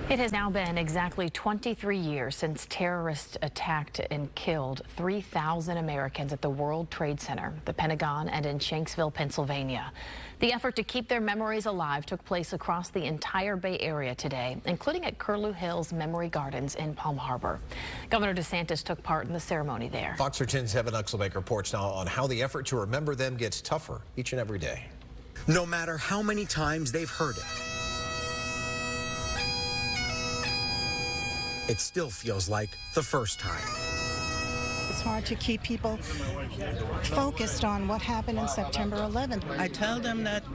It has now been exactly 23 years since terrorists attacked and killed 3,000 Americans at the World Trade Center, the Pentagon, and in Shanksville, Pennsylvania. The effort to keep their memories alive took place across the entire Bay Area today, including at Curlew Hills Memory Gardens in Palm Harbor. Governor DeSantis took part in the ceremony there. Fox 10's Evan Uxelbank reports now on how the effort to remember them gets tougher each and every day. No matter how many times they've heard it, it still feels like the first time. It's hard to keep people focused on what happened on September 11th. I tell them that,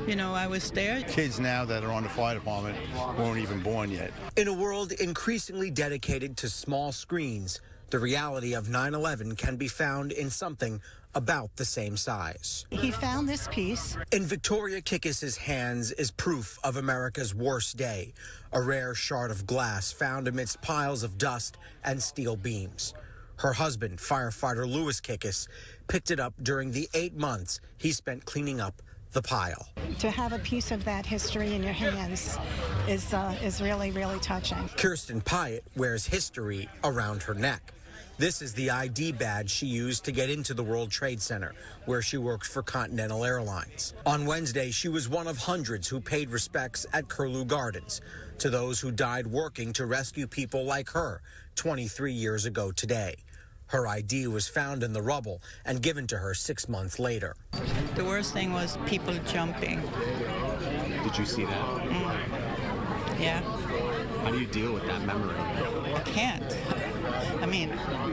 I was there. Kids now that are on the fire department weren't even born yet. In a world increasingly dedicated to small screens, the reality of 9/11 can be found in something about the same size. He found this piece. In Victoria Kikkis's hands is proof of America's worst day, a rare shard of glass found amidst piles of dust and steel beams. Her husband, firefighter Louis Kikkis, picked it up during the 8 months he spent cleaning up the pile. To have a piece of that history in your hands is really, really touching. Kirsten Pyatt wears history around her neck. This is the ID badge she used to get into the World Trade Center, where she worked for Continental Airlines. On Wednesday, she was one of hundreds who paid respects at Curlew Gardens to those who died working to rescue people like her 23 years ago today. Her ID was found in the rubble and given to her 6 months later. The worst thing was people jumping. Did you see that? Yeah. How do you deal with that memory? I can't.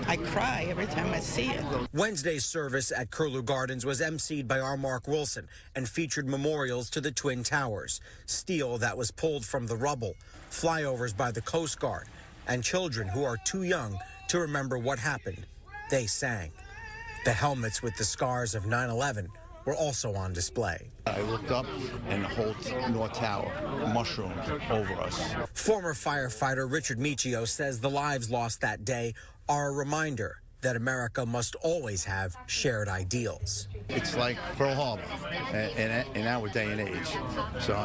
I cry every time I see it. Wednesday's service at Curlew Gardens was emceed by our Mark Wilson and featured memorials to the Twin Towers, steel that was pulled from the rubble, flyovers by the Coast Guard, and children who are too young to remember what happened. They sang. The helmets with the scars of 9/11 were also on display. I looked up and the whole North Tower mushroomed over us. Former firefighter Richard Michio says the lives lost that day are a reminder that America must always have shared ideals. It's like Pearl Harbor in our day and age. So,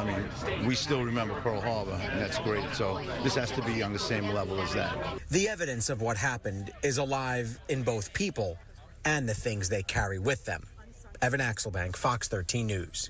we still remember Pearl Harbor, and that's great. So this has to be on the same level as that. The evidence of what happened is alive in both people and the things they carry with them. Evan Uxelbank, Fox 13 News.